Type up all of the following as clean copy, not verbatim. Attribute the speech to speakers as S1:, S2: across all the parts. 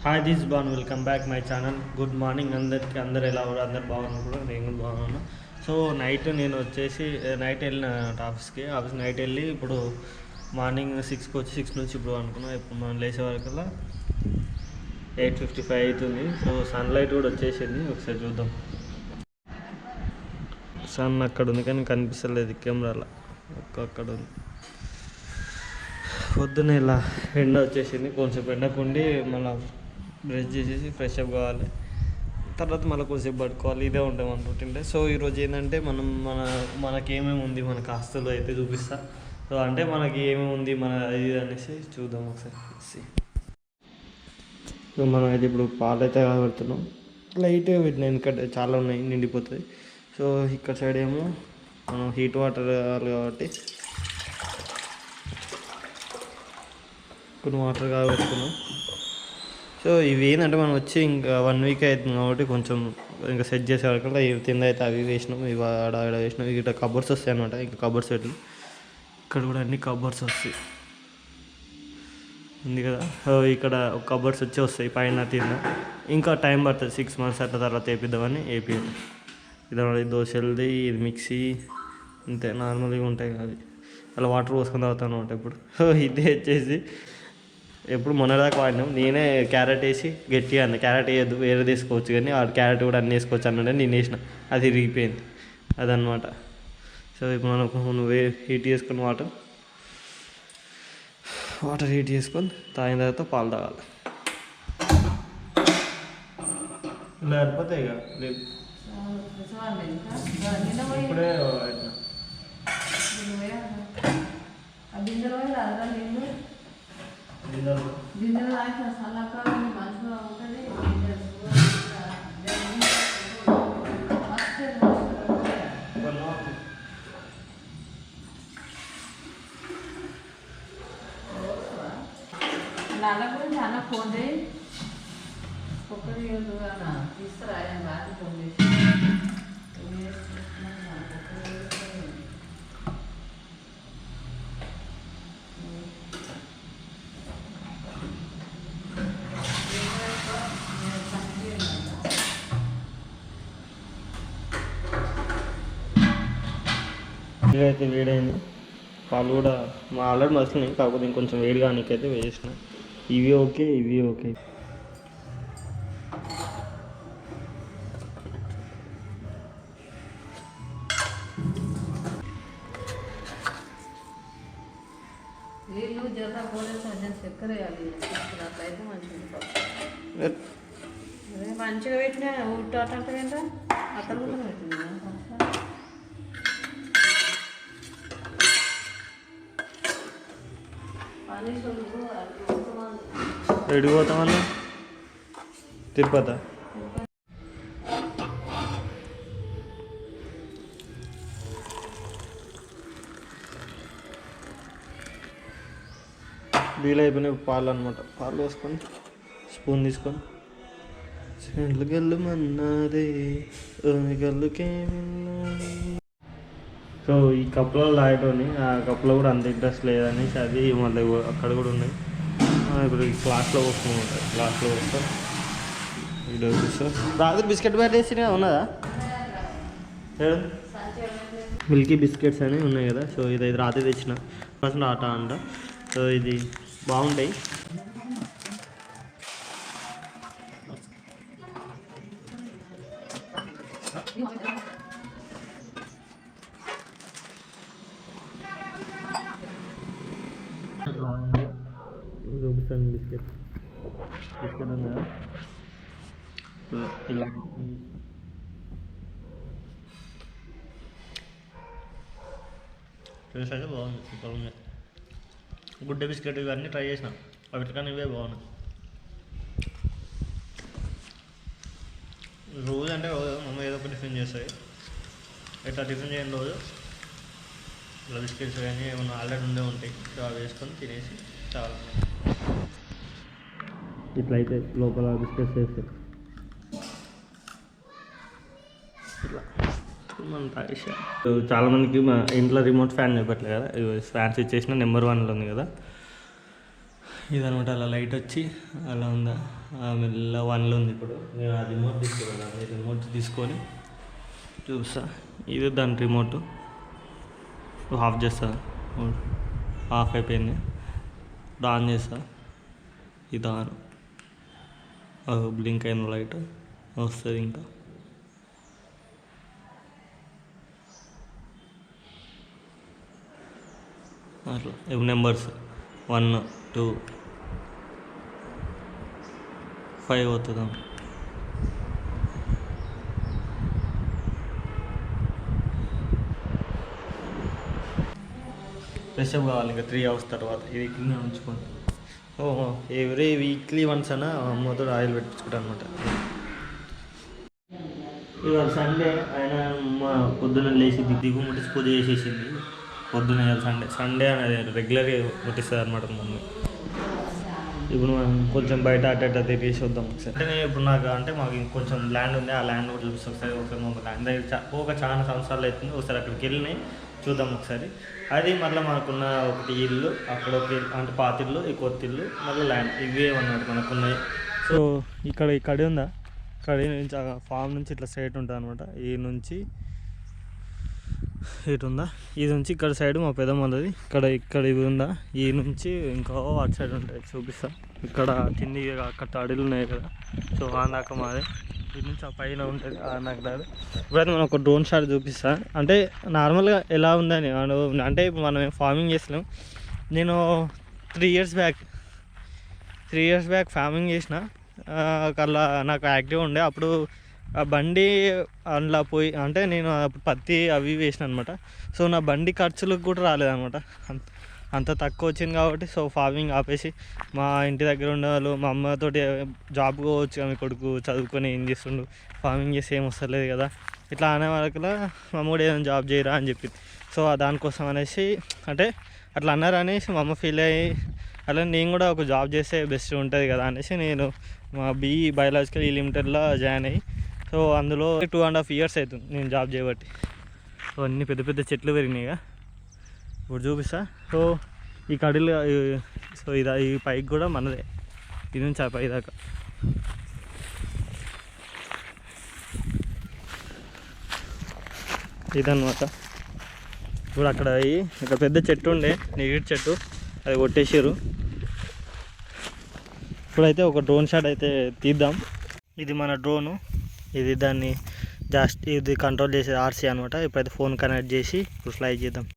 S1: Hi this బాన్ welcome back my channel. Good morning అందరికి. అందరు ఎలా ఉన్నారు? అందరు బాగున్నారు కూడా, నేను కూడా బాగున్నాను. సో నైట్ నేను వచ్చేసి నైట్ వెళ్ళిన ఆఫీస్కి నైట్ వెళ్ళి ఇప్పుడు మార్నింగ్ 6కి వచ్చి 6 నుంచి ఇప్పుడు అనుకున్నాను. ఇప్పుడు మనం లేచే వరకల్లా 8:55 అవుతుంది. సో సన్లైట్ కూడా వచ్చేసింది. ఒకసారి చూద్దాం. సన్ అక్కడ ఉంది కానీ కనిపిస్తలేదు కెమెరాలో. అక్కడ ఉంది. పొద్దున్న ఇలా ఎండ వచ్చేసింది. కొంచెం ఎండకుండి మళ్ళీ బ్రష్ చేసేసి ఫ్రెష్ అప్ కావాలి. తర్వాత మళ్ళీ కొంచెంసేపు పడుకోవాలి. ఇదే ఉంటుంది మన రొటీన్ డే. సో ఈరోజు ఏంటంటే మనకి ఏమేమి ఉంది, మనకు ఆస్తులు అయితే చూపిస్తా. సో అంటే మనకి ఏమేమి ఉంది మన ఇది అనేసి చూద్దాం ఒకసారి. సో మనం అయితే ఇప్పుడు పాలు అయితే పెడుతున్నాం. లైట్గా పెట్టినా ఎందుకంటే చాలా ఉన్నాయి, నిండిపోతుంది. సో ఇక్కడ సైడ్ ఏమో మనం హీట్ వాటర్ కావాలి కాబట్టి కొన్ని వాటర్ కాబెట్టుకున్నాం. సో ఇవి ఏంటంటే మనం వచ్చి ఇంకా 1 వీక్ అవుతుంది కాబట్టి కొంచెం ఇంకా సెట్ చేసే వరకు తింద అయితే అవి వేసినాం, ఇవి ఆడ వేసినాం. ఇక్కడ కబర్స్ వస్తాయి అనమాట. ఇంకా కబర్స్ పెట్టి ఇక్కడ కూడా అన్ని కబర్స్ వస్తాయి ఉంది కదా. ఇక్కడ కబర్స్ వస్తాయి పైన తింద. ఇంకా టైం పడుతుంది, 6 months అట్లా తర్వాత వేపిద్దామని వేపిద్దాం. ఇది దోశలది, ఇది మిక్సీ, అంతే నార్మల్గా ఉంటాయి అవి. అలా వాటర్ పోసుకొని తాగుతాను అనమాట. ఇప్పుడు ఇది వచ్చేసి ఎప్పుడు మొన్నదాకా వాడినాం. నేనే క్యారెట్ వేసి గట్టిగా అన్న, క్యారెట్ వేయద్దు వేరే తీసుకోవచ్చు కానీ ఆ క్యారెట్ కూడా అన్నీ వేసుకోవచ్చు అన్నాడు. నేను వేసిన, అది విరిగిపోయింది అదనమాట. సో ఇప్పుడు మనం హీట్ చేసుకుని వాటర్ హీట్ చేసుకొని తాగిన తర్వాత పాలు తాగాలి. ఇలా సరిపోతాయి ఇక లేదు ఇప్పుడే
S2: నాన్న గురించి అన్న ఫోన్ చేయి. ఒక్కరి తీసుకురా బాగా ఫోన్ చేసి
S1: అయితే వేడైంది. పాలు కూడా ఆల్రెడీ మసిలినాయి, కాకపోతే ఇంకొంచెం వేడిగా నీకైతే వేసిన. ఇవి ఓకే, ఇవి ఓకే.
S2: నీళ్ళు జత కూడా చక్కెర వేయాలి. అట్లయితే మంచిగా మంచిగా పెట్టినా ఊటాటంటే అక్కడ కూడా పెట్టింది.
S1: ఎడికి పోతామన్నా? తిరుపతి. వీలు అయిపోయినాయి పాలు అనమాట. పాలు పోసుకొని స్పూన్ తీసుకొని చెండ్లు గల్లు మన్నాదే గల్లుకేమిన్నాయి. సో ఈ కప్పులో తాగేటోని ఆ కప్పులో కూడా అంత ఇంట్రెస్ట్ లేదని అది మళ్ళీ అక్కడ కూడా ఉన్నాయి. ఇప్పుడు ఈ గ్లాస్లో పోసుకుంటాం. గ్లాస్లో పోస్తాం. వీడియో చూస్తాం. రాత్రి బిస్కెట్ బ్యాట్ వేసినా ఉన్నదా? మిల్కీ బిస్కెట్స్ అని ఉన్నాయి కదా. సో ఇది రాత్రి తెచ్చిన ఫస్ట్ ఆట అంట. సో ఇది బాగుంటాయి. చూపిస్తాను బిస్కెట్ ఉందా ఇలా. టేస్ట్ అయితే బాగుంది, సూపర్ ఉంది. గుడ్డ బిస్కెట్ ఇవన్నీ ట్రై చేసిన, వాటికన్నా ఇవే బాగున్నాయి. రోజు అంటే రోజు మమ్మ ఏదో ఒక టిఫిన్ చేస్తాయి. ఇట్లా టిఫిన్ చేయని రోజు ఇలా బిస్కెట్స్ కానీ ఏమన్నా ఆల్రెడీ ఉండే ఉంటాయి. సో అవి వేసుకొని తినేసి చాలా ఇట్లయితే లోపల బిస్కెట్స్ వేస్తే ఇట్లా మనం తాగేసా. చాలామందికి మా ఇంట్లో రిమోట్ ఫ్యాన్ చెప్పట్లేదు కదా. ఫ్యాన్స్ ఇచ్చేసిన నెంబర్ 1లో ఉంది కదా. ఇదనమాట. అలా లైట్ వచ్చి అలా ఉందా మెల్ల 1లో ఉంది ఇప్పుడు. నేను ఆ రిమోట్ తీసుకున్నాను, రిమోట్ తీసుకొని చూస్తా. ఇది దాని రిమోట్ ఆఫ్ చేస్తా. ఆఫ్ అయిపోయింది. ఇప్పుడు ఆన్ చేస్తా. ఇది ఆన్, బ్లింక్ అయిన లైట్ వస్తుంది. ఇంకా అట్లా నెంబర్స్ 1, 2, 5 అవుతుందా. ఫ్రెష్ అప్ కావాలి ఇంకా 3 hours తర్వాత. ఇది క్లీన్ ఉంచుకోండి. ఎవ్రీ వీక్లీ వన్స్ అన్న అమ్మతో ఆయిల్ పెట్టించుకుంటాను అనమాట. ఇవాళ సండే ఆయన మా పొద్దున్న లేచి దిగు ముట్టించి పూజ చేసేసింది. పొద్దున్న సండే అనేది రెగ్యులర్గా ముట్టిస్తుంది అనమాట మమ్మీ. ఇప్పుడు మనం కొంచెం బయట అట్ట తిరిగేసి వద్దాం ఒకసారి. అంటే నేను ఇప్పుడు నాకు అంటే మాకు ఇంకొంచెం ల్యాండ్ ఉంది, ఆ ల్యాండ్ కూడా చూపిస్తాం ఒకసారి మా ల్యాండ్ దగ్గర చాలా సంవత్సరాలు అవుతుంది. ఒకసారి అక్కడికి వెళ్ళి చూద్దాం ఒకసారి. అది మళ్ళీ మనకున్న ఒకటి ఇల్లు, అక్కడ ఒక అంటే పాత ఇల్లు, ఈ కొత్త ఇల్లు, మళ్ళీ ల్యాండ్, ఇవే అన్నమాట మనకున్నాయి. సో ఇక్కడ ఉందా, ఇక్కడ నుంచి ఫామ్ నుంచి ఇట్లా స్ట్రైట్ ఉంటుంది అనమాట. ఈ నుంచి ఇటు ఉందా, ఇది నుంచి ఇక్కడ సైడ్ మా పెద్దమ్మది. ఇక్కడ ఇవి ఉందా, ఈ నుంచి ఇంకా అటు సైడ్ ఉంటాయి చూపిస్తా. ఇక్కడ కింది అక్కడ అడవులు ఉన్నాయి కదా, సో ఆనాక మాది. ఇది నుంచి ఆ పైన ఉంటుంది ఆనాక దారి. ఇప్పుడైతే మనం ఒక డ్రోన్ షాట్ చూపిస్తా. అంటే నార్మల్గా ఎలా ఉందని అంటే ఇప్పుడు మనం ఫార్మింగ్ చేస్తున్నాం. నేను 3 years బ్యాక్ ఫార్మింగ్ చేసిన. అలా నాకు యాక్టివ్ ఉండే అప్పుడు. ఆ బండి అందులో పోయి అంటే నేను పత్తి అవి వేసిన అనమాట. సో నా బండి ఖర్చులకు కూడా రాలేదనమాట, అంత తక్కువ వచ్చింది కాబట్టి. సో ఫార్మింగ్ ఆపేసి మా ఇంటి దగ్గర ఉండే వాళ్ళు మా అమ్మతోటి జాబ్ పోవచ్చు, ఆమె కొడుకు చదువుకొని ఏం చేస్తుండు, ఫార్మింగ్ చేసి ఏం వస్తలేదు కదా ఇట్లా అనే వాళ్ళకి మా అమ్మ కూడా ఏదైనా జాబ్ చేయరా అని చెప్పింది. సో దానికోసం అనేసి అంటే అట్లా అన్నారు అనేసి మా అమ్మ ఫీల్ అయ్యి, అలా నేను కూడా ఒక జాబ్ చేస్తే బెస్ట్ ఉంటుంది కదా అనేసి నేను మా BE బయాలజికల్ లిమిటెడ్లో జాయిన్ అయ్యి, సో అందులో 2.5 years అవుతుంది నేను జాబ్ చేయబట్టి. సో అన్నీ పెద్ద పెద్ద చెట్లు పెరిగినాయిగా ఇప్పుడు చూపిస్తా. సో ఈ కడీలు, సో ఈ పైకి కూడా మనదే, ఇది నుంచి ఆ పై దాకా. ఇదన్నమాట. ఇప్పుడు అక్కడ ఇక్కడ పెద్ద చెట్టు ఉండే, నీటి చెట్టు, అది కొట్టేసారు. ఇప్పుడైతే ఒక డ్రోన్ షాట్ అయితే తీద్దాం. ఇది మన డ్రోను, ఇది దాన్ని ఇది కంట్రోల్ చేసేది RC అనమాట. ఇప్పుడైతే ఫోన్ కనెక్ట్ చేసి ఇప్పుడు ఫ్లై చేద్దాం.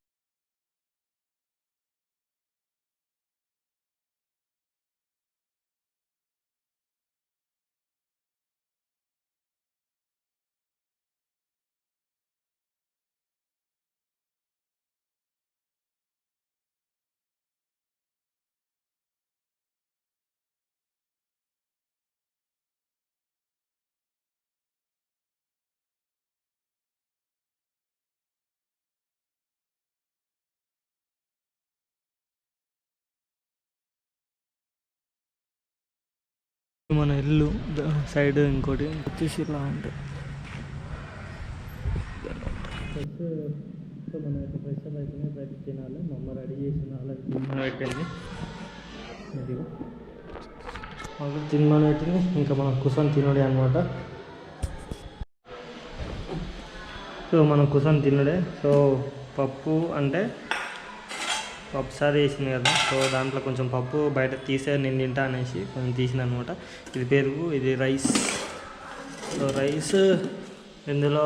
S1: మన ఇల్లు సైడ్ ఇంకోటి వచ్చేసి ఇలా ఉంటుంది. సో మనం అయితే ఫ్రెష్ అప్ అయిపోయినాయి, బయట తినాలి. మా అమ్మ రెడీ చేసిన అలాగే తినమని పెట్టింది. ఇదిగో అక్కడ తినమని పెట్టింది. ఇంకా మనం కూర్చొని తినడే అనమాట. సో మనం కూర్చొని తినడే. సో పప్పు అంటే పప్పుసారి వేసింది కదా, సో దాంట్లో కొంచెం పప్పు బయట తీసే నేను తింటా అనేసి కొంచెం తీసిన అనమాట. ఇది పెరుగు, ఇది రైస్. సో రైస్ ఇందులో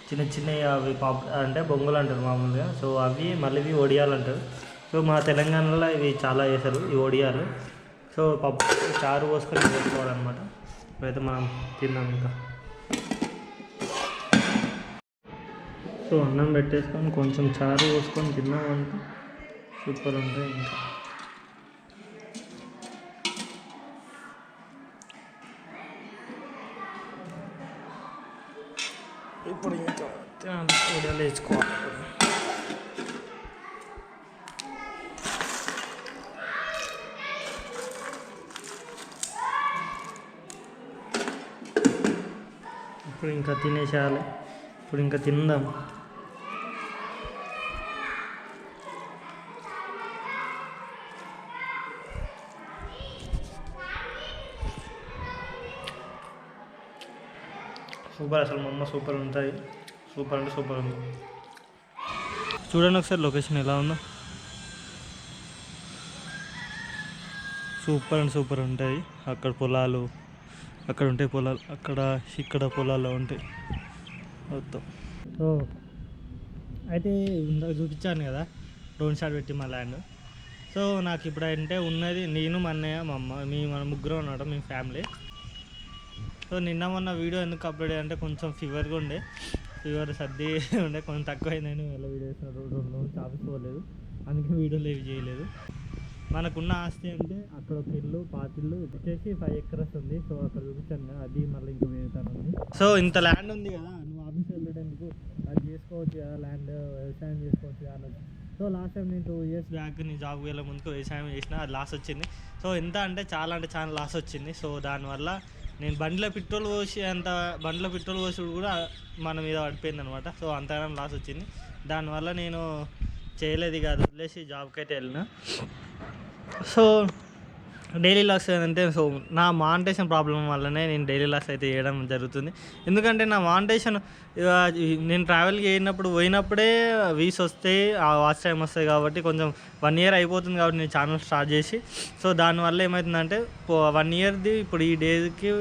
S1: చిన్న చిన్నవి అవి అంటే బొంగులు అంటారు మామూలుగా. సో అవి మళ్ళీ ఇవి ఒడియాలు అంటారు. సో మా తెలంగాణలో ఇవి చాలా చేస్తారు ఈ ఒడియాలు. సో పప్పు చారు పోసుకొని పెట్టుకోవాలన్నమాట. ఇప్పుడైతే మనం తిన్నాం. ఇంకా సో అన్నం పెట్టేసుకొని కొంచెం చారు పోసుకొని తిన్నామంటే సూపర్ ఉంటాయి. ఇంకా ఇప్పుడు ఇంకా ఒడియాలు వేసుకోవాలి. ఇప్పుడు ఇంకా తినేసేయాలి. ఇప్పుడు ఇంకా తిందాం. సూపర్, అసలు మా అమ్మ సూపర్ ఉంటుంది, సూపర్ అంటే సూపర్ ఉంది. చూడండి ఒకసారి లొకేషన్ ఎలా ఉందో, సూపర్ అండ్ సూపర్ ఉంటాయి. అక్కడ పొలాలు, అక్కడ ఉంటాయి పొలాలు, ఇక్కడ పొలాలు ఉంటాయి మొత్తం. సో అయితే ఇందాక చూపించాను కదా డ్రోన్ షాట్ పెట్టి మా ల్యాండ్. సో నాకు ఇప్పుడు అంటే ఉన్నది నేను, మా అన్నయ్య, మా అమ్మ, మన ముగ్గురు ఉన్నాడు మీ ఫ్యామిలీ. సో నిన్న మొన్న వీడియో ఎందుకు అప్లోడ్ అంటే కొంచెం ఫీవర్గా ఉండే, ఫీవర్ సర్ది ఉండే, కొంచెం తక్కువైందని ఎలా వీడియో వేసినారు, 2 రోజులు ఆఫీస్ పోలేదు, అందుకే వీడియోలు ఏవి చేయలేదు. మనకున్న ఆస్తి అంటే అక్కడ ఒక ఇల్లు, పాతిల్లు వచ్చేసి 5 acres ఉంది. సో అక్కడ చూపించాను కదా, అది మళ్ళీ ఇంకా వేతాను ఉంది. సో ఇంత ల్యాండ్ ఉంది కదా, నువ్వు ఆఫీస్ వెళ్ళడానికి అది చేసుకోవచ్చు కదా, ల్యాండ్ వ్యవసాయం చేసుకోవచ్చు కదా. సో లాస్ట్ టైం నేను 2 years బ్యాక్ నేను జాబ్కి వెళ్ళే ముందుకు వ్యవసాయం చేసిన, అది లాస్ వచ్చింది. సో ఎంత అంటే చాలా లాస్ వచ్చింది. సో దానివల్ల నేను బండిలో పెట్రోల్ పోసి కూడా మన మీద పడిపోయింది అనమాట. సో అంతగానం లాస్ వచ్చింది. దానివల్ల నేను చేయలేదు కాదు, వదిలేసి జాబ్కి అయితే వెళ్ళిన. సో డైలీ లాస్ అంటే, సో నా మానిటేషన్ ప్రాబ్లం వల్లనే నేను డైలీ లాస్ అయితే చేయడం జరుగుతుంది. ఎందుకంటే నా మానిటేషన్ నేను ట్రావెల్కి పోయినప్పుడే వీస్ వస్తాయి, ఆ వాచ్ టైం వస్తాయి కాబట్టి కొంచెం 1 year అయిపోతుంది కాబట్టి నేను ఛానల్ స్టార్ట్ చేసి. సో దానివల్ల ఏమవుతుందంటే 1 yearది ఇప్పుడు ఈ డేకి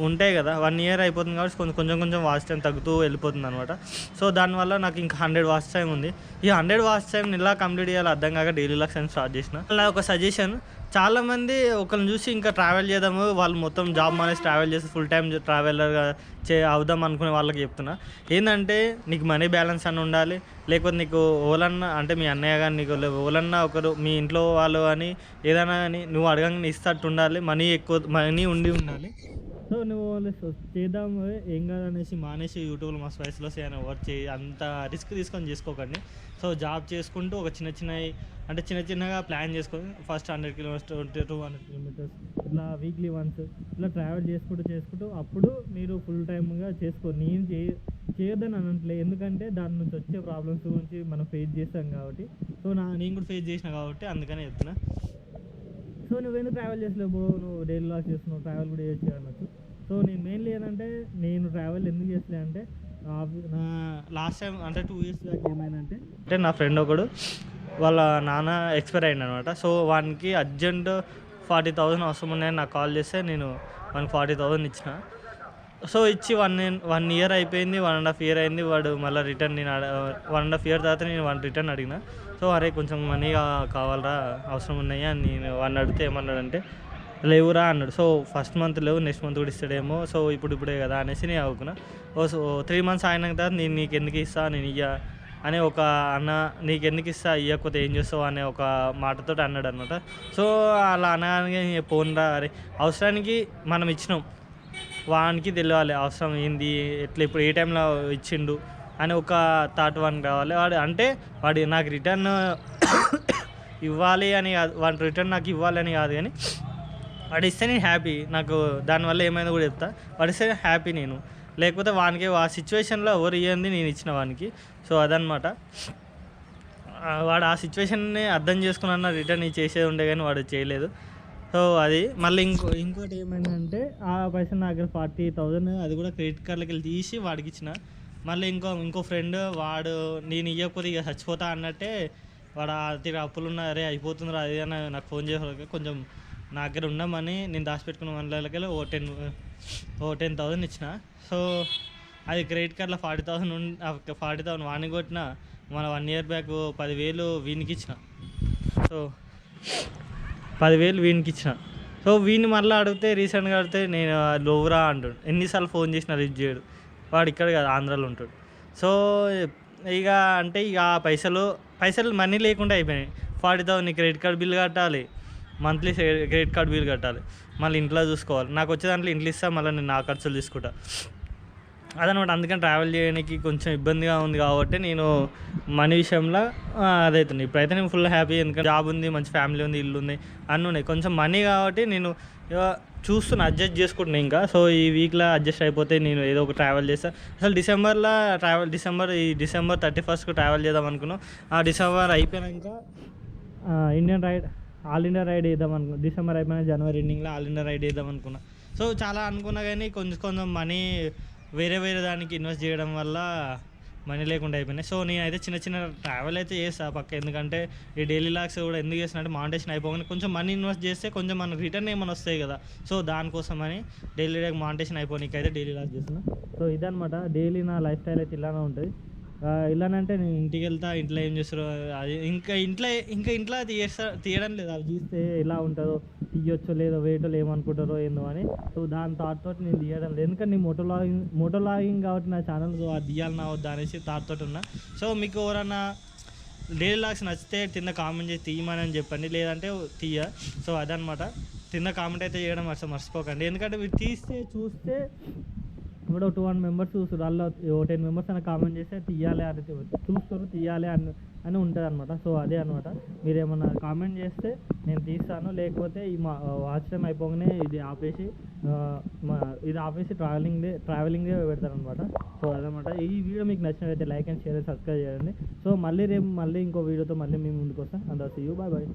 S1: ఉంటాయి కదా, 1 year అయిపోతుంది కాబట్టి కొంచెం వాచ్ టైం తగ్గుతూ వెళ్ళిపోతుంది అనమాట. సో దానివల్ల నాకు ఇంకా 100 వాచ్ టైం ఉంది. ఈ 100 వాచ్ టైం ఇలా కంప్లీట్ చేయాలి అర్థం కాక డైలీ లాక్స్ అని స్టార్ట్ చేసిన. అలా ఒక సజెషన్, చాలామంది ఒకరిని చూసి ఇంకా ట్రావెల్ చేద్దాము, వాళ్ళు మొత్తం జాబ్ మానేసి ట్రావెల్ చేసి ఫుల్ టైం ట్రావెలర్గా అవుదాం అనుకునే వాళ్ళకి చెప్తున్నా, ఏంటంటే నీకు మనీ బ్యాలెన్స్ అని ఉండాలి, లేకపోతే నీకు ఓలన్నా అంటే మీ అన్నయ్య కానీ నీకు ఓలన్నా ఒకరు మీ ఇంట్లో వాళ్ళు కానీ ఏదైనా కానీ నువ్వు అడగంగా ఇస్తట్టు ఉండాలి, మనీ ఉండాలి. సో నువ్వు చేద్దాం ఏం కాదనేసి మానేసి యూట్యూబ్లో మా స్పైస్లో ఏమైనా వర్క్ చేయి, అంత రిస్క్ తీసుకొని చేసుకోకండి. సో జాబ్ చేసుకుంటూ ఒక చిన్నగా ప్లాన్ చేసుకొని ఫస్ట్ 100 kilometers 200 kilometers ఇట్లా వీక్లీ వన్స్ ఇట్లా ట్రావెల్ చేసుకుంటూ అప్పుడు మీరు ఫుల్ టైమ్గా నేను చేయొద్దని అనట్లే, ఎందుకంటే దాని నుంచి వచ్చే ప్రాబ్లమ్స్ గురించి మనం ఫేస్ చేస్తాం కాబట్టి. సో నేను కూడా ఫేస్ చేసిన కాబట్టి అందుకనే చెప్తున్నా. సో నువ్వేందుకు ట్రావెల్ చేసలేవు, నువ్వు డైలీ లాస్ చేస్తున్నావు, ట్రావెల్ కూడా చేయొచ్చు అన్నట్టు. సో నేను మెయిన్లీ ఏంటంటే నేను ట్రావెల్ ఎందుకు చేసలే అంటే నా లాస్ట్ టైం అంటే 2 years బ్యాక్ ఏమైందంటే నా ఫ్రెండ్ ఒకడు వాళ్ళ నాన్న ఎక్స్పైర్ అయ్యింది అనమాట. సో వానికి అర్జెంట్ 40,000 అవసరం ఉన్నాయని నాకు కాల్ చేస్తే నేను వానికి 40,000 ఇచ్చిన. సో ఇచ్చి 1 year అయిపోయింది, 1.5 year అయింది. వాడు మళ్ళీ రిటర్న్ నేను 1.5 year తర్వాత నేను వాడిని రిటర్న్ అడిగిన. సో అరే కొంచెం మనీ కావాలరా, అవసరం ఉన్నాయి అని నేను వాడిని అడిగితే ఏమన్నాడంటే లేవురా అన్నాడు. సో ఫస్ట్ మంత్ లేవు, నెక్స్ట్ మంత్ కూడా ఇస్తాడేమో, సో ఇప్పుడే కదా అనేసి నేను అవుకున్నా. సో 3 months అయిన తర్వాత నేను నీకు ఎందుకు ఇస్తా, నేను ఇయ్యా అని ఒక అన్న, నీకు ఎందుకు ఇస్తా ఇవ్వకపోతే ఏం చేస్తావు అనే ఒక మాటతో అన్నాడు అనమాట. సో అలా అనగానే పోన్రా, అరే అవసరానికి మనం ఇచ్చినాం, వానికి తెలియాలి అవసరం ఏంది, ఎట్లా ఇప్పుడు ఏ టైంలో ఇచ్చిండు అని ఒక థాట్ వానికి కావాలి. వాడు నాకు రిటర్న్ ఇవ్వాలి అని కాదు, వాడి రిటర్న్ నాకు ఇవ్వాలి అని కాదు, కానీ వాడు ఇస్తే నేను హ్యాపీ, నాకు దానివల్ల ఏమైనా కూడా చెప్తా, వాడు ఇస్తే హ్యాపీ నేను, లేకపోతే వానికి ఆ సిచ్యువేషన్లో ఎవరు ఇవ్వండి నేను ఇచ్చిన వానికి. సో అదనమాట, వాడు ఆ సిచ్యువేషన్ని అర్థం చేసుకున్న రిటర్న్ చేసేది ఉండే కానీ వాడు చేయలేదు. సో అది మళ్ళీ ఇంకోటి ఏమైందంటే ఆ పైసలు నా దగ్గర 40,000 అది కూడా క్రెడిట్ కార్డులకి వెళ్ళి తీసి వాడికి ఇచ్చిన. మళ్ళీ ఇంకో ఫ్రెండ్ వాడు నేను ఇవ్వకపోతే ఇక చచ్చిపోతా అన్నట్టే, వాడు అప్పులు ఉన్నారే అయిపోతుందిరా అది అని నాకు ఫోన్ చేసే కొంచెం నా దగ్గర ఉండమని నేను దాచిపెట్టుకున్న మనలకి ఓ 10,000 ఇచ్చిన. సో అది క్రెడిట్ కార్డులో 40,000 వాడిని కొట్టిన. మన 1 year బ్యాక్ 10,000 వీనికి ఇచ్చిన. సో 10,000 వీనికి ఇచ్చిన. సో వీడిని మళ్ళీ రీసెంట్గా అడిగితే నేను లోవురా అంటాడు. ఎన్నిసార్లు ఫోన్ చేసినా రీచ్ చేయడు, వాడు ఇక్కడ కాదు ఆంధ్రాలో ఉంటాడు. సో ఇక పైసలు మనీ లేకుండా అయిపోయినాయి. 40,000 క్రెడిట్ కార్డ్ బిల్ కట్టాలి, మంత్లీ క్రెడిట్ కార్డ్ బిల్ కట్టాలి, మళ్ళీ ఇంట్లో చూసుకోవాలి. నాకు వచ్చే దాంట్లో ఇంట్లో ఇస్తా, మళ్ళీ నేను నా ఖర్చులు తీసుకుంటా అదనమాట. అందుకని ట్రావెల్ చేయడానికి కొంచెం ఇబ్బందిగా ఉంది కాబట్టి నేను మనీ విషయంలో అదవుతుంది. ఇప్పుడైతే నేను ఫుల్ హ్యాపీ, ఎందుకంటే జాబ్ ఉంది, మంచి ఫ్యామిలీ ఉంది, ఇల్లు ఉంది, అన్నీ ఉన్నాయి. కొంచెం మనీ కాబట్టి నేను చూస్తున్నా, అడ్జస్ట్ చేసుకుంటున్నాను ఇంకా. సో ఈ వీక్లో అడ్జస్ట్ అయిపోతే నేను ఏదో ఒక ట్రావెల్ చేస్తాను. అసలు డిసెంబర్ 31st ట్రావెల్ చేద్దాం అనుకున్నాం. ఆ డిసెంబర్ అయిపోయాక ఆల్ ఇండియా రైడ్ వేద్దాం అనుకున్నా. డిసెంబర్ అయిపోయినా జనవరి ఎండింగ్లో ఆల్ ఇండియా రైడ్ వేద్దాం అనుకున్నా. సో చాలా అనుకున్నా కానీ కొంచెం మనీ వేరే వేరే దానికి ఇన్వెస్ట్ చేయడం వల్ల మనీ లేకుండా అయిపోయినాయి. సో నేనైతే చిన్న చిన్న ట్రావెల్ అయితే చేస్తాను పక్క, ఎందుకంటే ఈ డైలీ లాగ్స్ కూడా ఎందుకు చేస్తున్నా అంటే మానిటేషన్ అయిపోగానే కొంచెం మనీ ఇన్వెస్ట్ చేస్తే కొంచెం మనకు రిటర్న్ ఏమైనా వస్తాయి కదా. సో దానికోసమని డైలీ మానిటేషన్ అయిపోయినాక అయితే డైలీ లాగ్స్ చేస్తున్నా. సో ఇదనమాట డైలీ నా లైఫ్ స్టైల్ అయితే ఇలానే ఉంటుంది. ఇలానంటే నేను ఇంటికి వెళ్తా, ఇంట్లో ఏం చేస్తారో అది ఇంకా ఇంట్లో తీయడం లేదు. అవి తీస్తే ఎలా ఉంటుందో, తీయొచ్చో లేదో, వేటో ఏమనుకుంటారో ఏందో అని. సో దాని థాట్తో నేను తీయడం లేదు, ఎందుకంటే నేను మోటో లాగింగ్ కాబట్టి నా ఛానల్. సో అది తీయాలన్నా వద్దా అనేసి థాట్తో ఉన్నా. సో మీకు ఎవరన్నా డైలీ లాగ్స్ నచ్చితే కింద కామెంట్ చేసి తీయమని చెప్పండి, లేదంటే తీయ. సో అదనమాట, కింద కామెంట్ అయితే చేయడం మర్చిపోకండి, ఎందుకంటే మీరు చూస్తే ఇప్పుడు 200 మెంబర్స్ చూస్తారు, వాళ్ళు 10 మెంబర్స్ అని కామెంట్ చేస్తే తీయాలి అని చూస్తారు, తీయాలి అని ఉంటుంది అనమాట. సో అదే అనమాట, మీరు ఏమన్నా కామెంట్ చేస్తే నేను తీస్తాను, లేకపోతే ఈ మా వాచ్ టైం అయిపోగానే ఇది ఆపేసి ట్రావెలింగ్దే పెడతాను అనమాట. సో అదనమాట. ఈ వీడియో మీకు నచ్చినట్లయితే లైక్ అండ్ షేర్, సబ్స్క్రైబ్ చేయండి. సో రేపు మళ్ళీ ఇంకో వీడియోతో మళ్ళీ మేము ముందుకు వస్తాం. అందరూ సీ యూ, బాయ్ బాయ్.